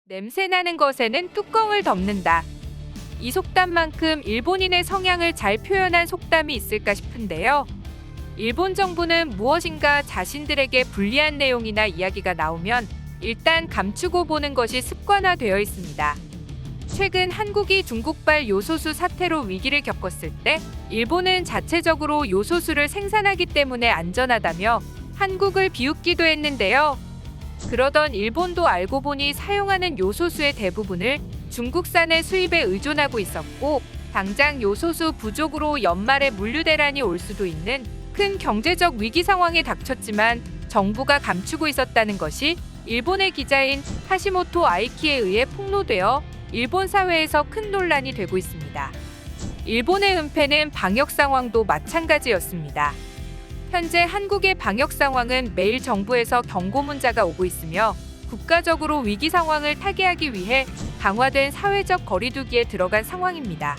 냄새나는 것에는 뚜껑을 덮는다. 이 속담만큼 일본인의 성향을 잘 표현한 속담이 있을까 싶은데요. 일본 정부는 무엇인가 자신들에게 불리한 내용이나 이야기가 나오면 일단 감추고 보는 것이 습관화되어 있습니다. 최근 한국이 중국발 요소수 사태로 위기를 겪었을 때 일본은 자체적으로 요소수를 생산하기 때문에 안전하다며 한국을 비웃기도 했는데요. 그러던 일본도 알고 보니 사용하는 요소수의 대부분을 중국산의 수입에 의존하고 있었고, 당장 요소수 부족으로 연말에 물류 대란이 올 수도 있는 큰 경제적 위기 상황에 닥쳤지만 정부가 감추고 있었다는 것이 일본의 기자인 하시모토 아이키에 의해 폭로되어 일본 사회에서 큰 논란이 되고 있습니다. 일본의 은폐는 방역 상황도 마찬가지였습니다. 현재 한국의 방역 상황은 매일 정부에서 경고 문자가 오고 있으며 국가적으로 위기 상황을 타개하기 위해 강화된 사회적 거리두기에 들어간 상황입니다.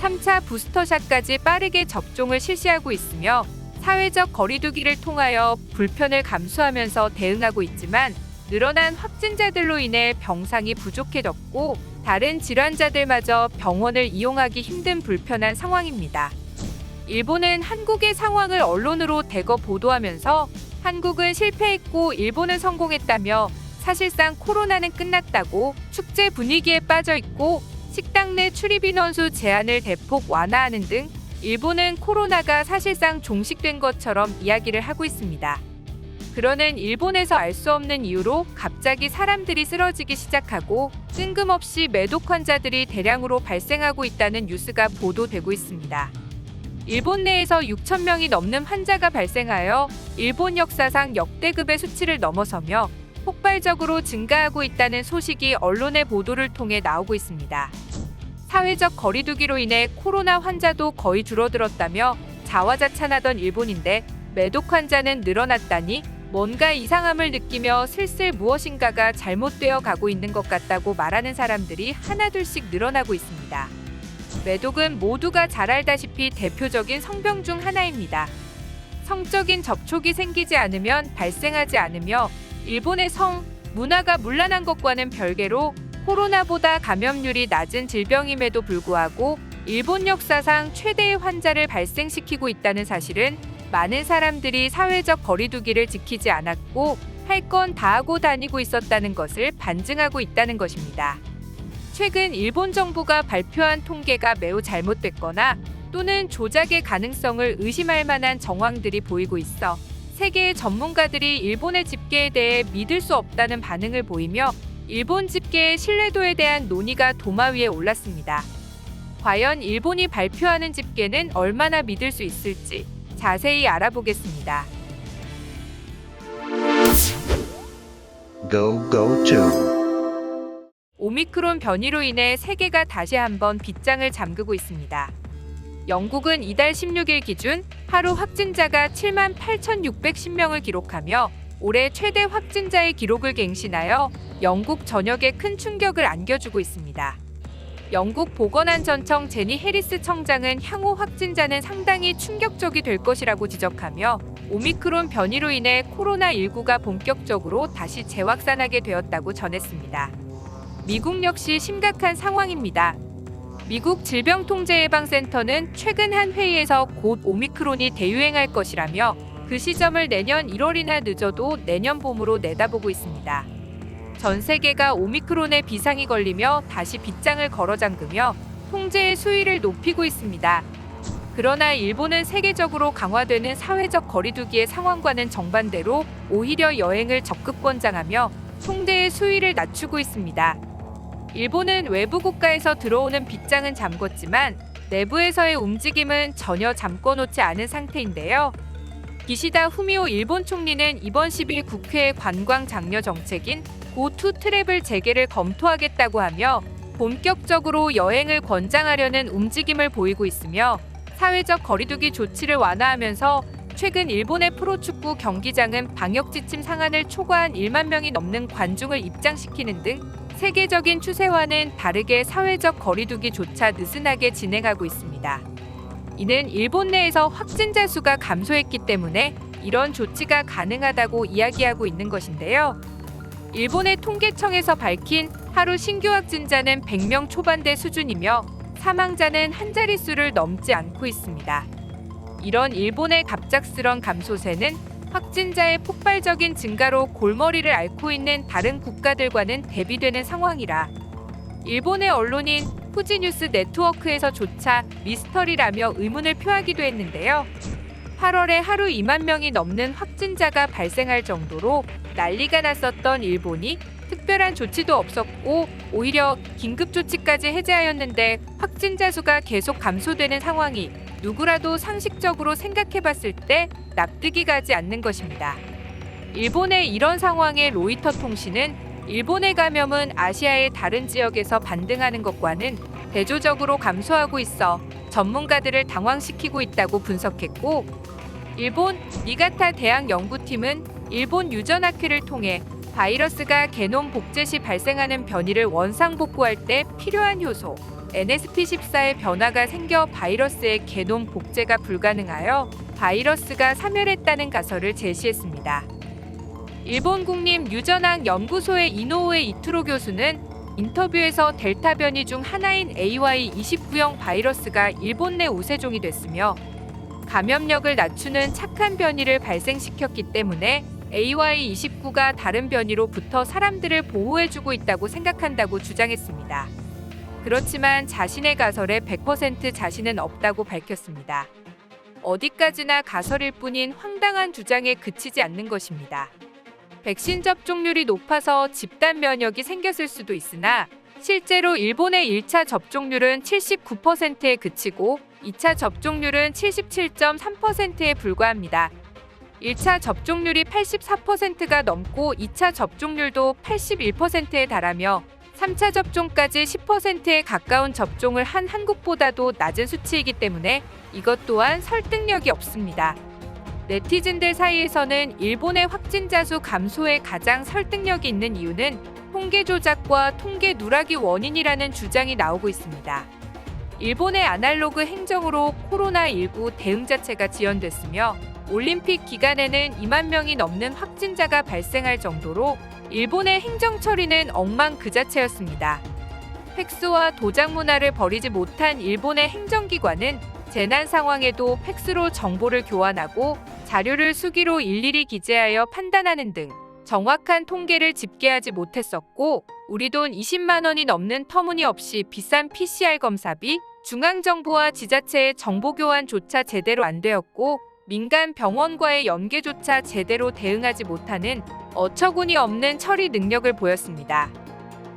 3차 부스터샷까지 빠르게 접종을 실시하고 있으며 사회적 거리두기를 통하여 불편을 감수하면서 대응하고 있지만 늘어난 확진자들로 인해 병상이 부족해졌고 다른 질환자들마저 병원을 이용하기 힘든 불편한 상황입니다. 일본은 한국의 상황을 언론으로 대거 보도하면서 한국은 실패했고 일본은 성공했다며 사실상 코로나는 끝났다고 축제 분위기에 빠져 있고 식당 내 출입 인원수 제한을 대폭 완화하는 등 일본은 코로나가 사실상 종식된 것처럼 이야기를 하고 있습니다. 그러는 일본에서 알 수 없는 이유로 갑자기 사람들이 쓰러지기 시작하고 뜬금없이 매독 환자들이 대량으로 발생하고 있다는 뉴스가 보도되고 있습니다. 일본 내에서 6천 명이 넘는 환자가 발생하여 일본 역사상 역대급의 수치를 넘어서며 폭발적으로 증가하고 있다는 소식이 언론의 보도를 통해 나오고 있습니다. 사회적 거리두기로 인해 코로나 환자도 거의 줄어들었다며 자화자찬하던 일본인데 매독 환자는 늘어났다니 뭔가 이상함을 느끼며 슬슬 무엇인가가 잘못되어 가고 있는 것 같다고 말하는 사람들이 하나둘씩 늘어나고 있습니다. 매독은 모두가 잘 알다시피 대표적인 성병 중 하나입니다. 성적인 접촉이 생기지 않으면 발생하지 않으며 일본의 성, 문화가 문란한 것과는 별개로 코로나보다 감염률이 낮은 질병임에도 불구하고 일본 역사상 최대의 환자를 발생시키고 있다는 사실은 많은 사람들이 사회적 거리두기를 지키지 않았고 할 건 다 하고 다니고 있었다는 것을 반증하고 있다는 것입니다. 최근 일본 정부가 발표한 통계가 매우 잘못됐거나 또는 조작의 가능성을 의심할 만한 정황들이 보이고 있어 세계의 전문가들이 일본의 집계에 대해 믿을 수 없다는 반응을 보이며 일본 집계의 신뢰도에 대한 논의가 도마 위에 올랐습니다. 과연 일본이 발표하는 집계는 얼마나 믿을 수 있을지 자세히 알아보겠습니다. Go to. 오미크론 변이로 인해 세계가 다시 한번 빗장을 잠그고 있습니다. 영국은 이달 16일 기준 하루 확진자가 78,610명을 기록하며 올해 최대 확진자의 기록을 갱신하여 영국 전역에 큰 충격을 안겨주고 있습니다. 영국 보건안전청 제니 해리스 청장은 향후 확진자는 상당히 충격적이 될 것이라고 지적하며 오미크론 변이로 인해 코로나19가 본격적으로 다시 재확산하게 되었다고 전했습니다. 미국 역시 심각한 상황입니다. 미국 질병통제예방센터는 최근 한 회의에서 곧 오미크론이 대유행할 것이라며 그 시점을 내년 1월이나 늦어도 내년 봄으로 내다보고 있습니다. 전 세계가 오미크론에 비상이 걸리며 다시 빗장을 걸어 잠그며 통제의 수위를 높이고 있습니다. 그러나 일본은 세계적으로 강화되는 사회적 거리두기의 상황과는 정반대로 오히려 여행을 적극 권장하며 통제의 수위를 낮추고 있습니다. 일본은 외부 국가에서 들어오는 빗장은 잠궜지만 내부에서의 움직임은 전혀 잠궈놓지 않은 상태인데요. 기시다 후미오 일본 총리는 이번 10일 국회의 관광 장려 정책인 고투 트래블 재개를 검토하겠다고 하며 본격적으로 여행을 권장하려는 움직임을 보이고 있으며 사회적 거리두기 조치를 완화하면서 최근 일본의 프로축구 경기장은 방역 지침 상한을 초과한 1만 명이 넘는 관중을 입장시키는 등 세계적인 추세와는 다르게 사회적 거리두기조차 느슨하게 진행하고 있습니다. 이는 일본 내에서 확진자 수가 감소했기 때문에 이런 조치가 가능하다고 이야기하고 있는 것인데요. 일본의 통계청에서 밝힌 하루 신규 확진자는 100명 초반대 수준이며 사망자는 한 자릿수를 넘지 않고 있습니다. 이런 일본의 갑작스런 감소세는 확진자의 폭발적인 증가로 골머리를 앓고 있는 다른 국가들과는 대비되는 상황이라 일본의 언론인 후지뉴스 네트워크에서조차 미스터리라며 의문을 표하기도 했는데요. 8월에 하루 2만 명이 넘는 확진자가 발생할 정도로 난리가 났었던 일본이 특별한 조치도 없었고 오히려 긴급조치까지 해제하였는데 확진자 수가 계속 감소되는 상황이 누구라도 상식적으로 생각해봤을 때 납득이 가지 않는 것입니다. 일본의 이런 상황에 로이터 통신은 일본의 감염은 아시아의 다른 지역에서 반등하는 것과는 대조적으로 감소하고 있어 전문가들을 당황시키고 있다고 분석했고, 일본 니가타 대학 연구팀은 일본 유전학회를 통해 바이러스가 게놈 복제 시 발생하는 변이를 원상복구할 때 필요한 효소 NSP14의 변화가 생겨 바이러스의 게놈 복제가 불가능하여 바이러스가 사멸했다는 가설을 제시했습니다. 일본 국립유전학 연구소의 이노우에 이투로 교수는 인터뷰에서 델타 변이 중 하나인 AY29형 바이러스가 일본 내 우세종이 됐으며 감염력을 낮추는 착한 변이를 발생시켰기 때문에 AY29가 다른 변이로부터 사람들을 보호해주고 있다고 생각한다고 주장했습니다. 그렇지만 자신의 가설에 100% 자신은 없다고 밝혔습니다. 어디까지나 가설일 뿐인 황당한 주장에 그치지 않는 것입니다. 백신 접종률이 높아서 집단 면역이 생겼을 수도 있으나 실제로 일본의 1차 접종률은 79%에 그치고 2차 접종률은 77.3%에 불과합니다. 1차 접종률이 84%가 넘고 2차 접종률도 81%에 달하며 3차 접종까지 10%에 가까운 접종을 한 한국보다도 낮은 수치이기 때문에 이것 또한 설득력이 없습니다. 네티즌들 사이에서는 일본의 확진자 수 감소에 가장 설득력이 있는 이유는 통계 조작과 통계 누락이 원인이라는 주장이 나오고 있습니다. 일본의 아날로그 행정으로 코로나19 대응 자체가 지연됐으며 올림픽 기간에는 2만 명이 넘는 확진자가 발생할 정도로 일본의 행정 처리는 엉망 그 자체였습니다. 팩스와 도장 문화를 버리지 못한 일본의 행정기관은 재난 상황에도 팩스로 정보를 교환하고 자료를 수기로 일일이 기재하여 판단하는 등 정확한 통계를 집계하지 못했었고, 우리 돈 20만 원이 넘는 터무니없이 비싼 PCR 검사비, 중앙정부와 지자체의 정보 교환조차 제대로 안 되었고, 민간 병원과의 연계조차 제대로 대응하지 못하는 어처구니 없는 처리 능력을 보였습니다.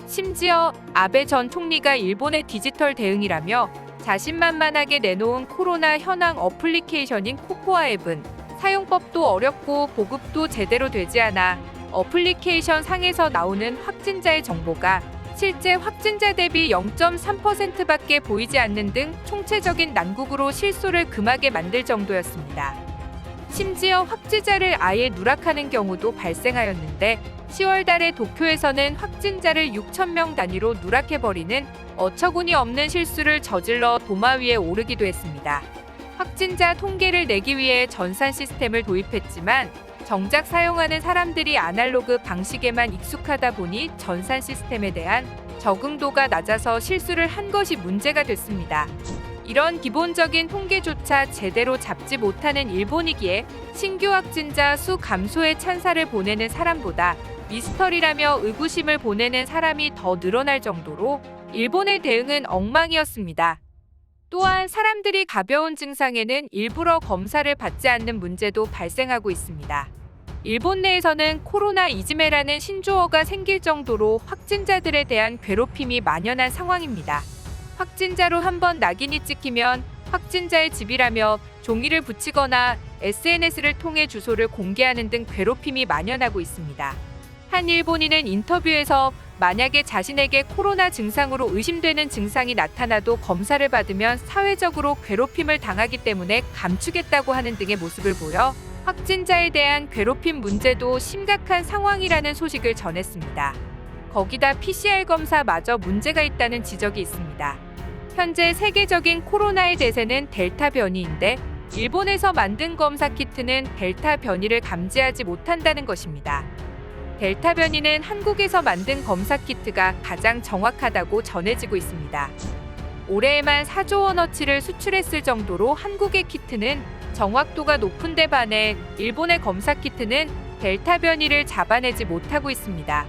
심지어 아베 전 총리가 일본의 디지털 대응이라며 자신만만하게 내놓은 코로나 현황 어플리케이션인 코코아 앱은 사용법도 어렵고 보급도 제대로 되지 않아 어플리케이션 상에서 나오는 확진자의 정보가 실제 확진자 대비 0.3%밖에 보이지 않는 등 총체적인 난국으로 실소를 금하게 만들 정도였습니다. 심지어 확진자를 아예 누락하는 경우도 발생하였는데 10월 달에 도쿄에서는 확진자를 6,000명 단위로 누락해버리는 어처구니 없는 실수를 저질러 도마 위에 오르기도 했습니다. 확진자 통계를 내기 위해 전산 시스템을 도입했지만 정작 사용하는 사람들이 아날로그 방식에만 익숙하다 보니 전산 시스템에 대한 적응도가 낮아서 실수를 한 것이 문제가 됐습니다. 이런 기본적인 통계조차 제대로 잡지 못하는 일본이기에 신규 확진자 수 감소에 찬사를 보내는 사람보다 미스터리라며 의구심을 보내는 사람이 더 늘어날 정도로 일본의 대응은 엉망이었습니다. 또한 사람들이 가벼운 증상에는 일부러 검사를 받지 않는 문제도 발생하고 있습니다. 일본 내에서는 코로나 이즈메라는 신조어가 생길 정도로 확진자들에 대한 괴롭힘이 만연한 상황입니다. 확진자로 한번 낙인이 찍히면 확진자의 집이라며 종이를 붙이거나 SNS를 통해 주소를 공개하는 등 괴롭힘이 만연하고 있습니다. 한 일본인은 인터뷰에서 만약에 자신에게 코로나 증상으로 의심되는 증상이 나타나도 검사를 받으면 사회적으로 괴롭힘을 당하기 때문에 감추겠다고 하는 등의 모습을 보여 확진자에 대한 괴롭힘 문제도 심각한 상황이라는 소식을 전했습니다. 거기다 PCR 검사마저 문제가 있다는 지적이 있습니다. 현재 세계적인 코로나의 대세는 델타 변이인데 일본에서 만든 검사 키트는 델타 변이를 감지하지 못한다는 것입니다. 델타 변이는 한국에서 만든 검사 키트가 가장 정확하다고 전해지고 있습니다. 올해에만 4조 원어치를 수출했을 정도로 한국의 키트는 정확도가 높은 데 반해 일본의 검사 키트는 델타 변이를 잡아내지 못하고 있습니다.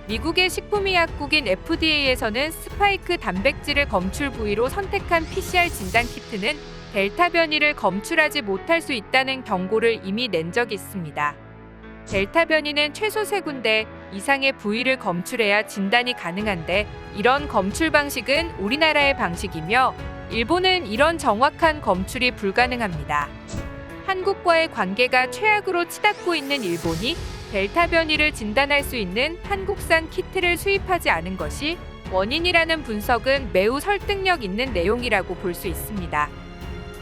미국의 식품의약국인 FDA에서는 스파이크 단백질을 검출 부위로 선택한 PCR 진단 키트는 델타 변이를 검출하지 못할 수 있다는 경고를 이미 낸 적이 있습니다. 델타 변이는 최소 3군데 이상의 부위를 검출해야 진단이 가능한데 이런 검출 방식은 우리나라의 방식이며 일본은 이런 정확한 검출이 불가능합니다. 한국과의 관계가 최악으로 치닫고 있는 일본이 델타 변이를 진단할 수 있는 한국산 키트를 수입하지 않은 것이 원인이라는 분석은 매우 설득력 있는 내용이라고 볼 수 있습니다.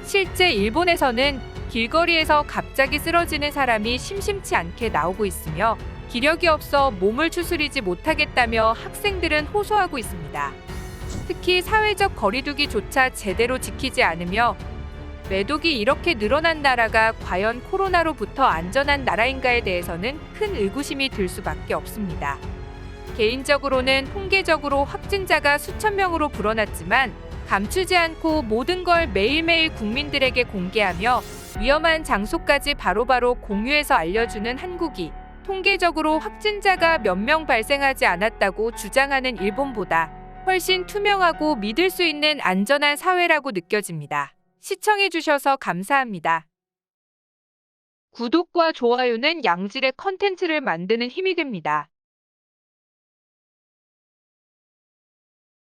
실제 일본에서는 길거리에서 갑자기 쓰러지는 사람이 심심치 않게 나오고 있으며 기력이 없어 몸을 추스리지 못하겠다며 학생들은 호소하고 있습니다. 특히 사회적 거리두기조차 제대로 지키지 않으며 매독이 이렇게 늘어난 나라가 과연 코로나로부터 안전한 나라인가에 대해서는 큰 의구심이 들 수밖에 없습니다. 개인적으로는 통계적으로 확진자가 수천 명으로 불어났지만 감추지 않고 모든 걸 매일매일 국민들에게 공개하며 위험한 장소까지 바로바로 공유해서 알려주는 한국이 통계적으로 확진자가 몇 명 발생하지 않았다고 주장하는 일본보다 훨씬 투명하고 믿을 수 있는 안전한 사회라고 느껴집니다. 시청해주셔서 감사합니다. 구독과 좋아요는 양질의 컨텐츠를 만드는 힘이 됩니다.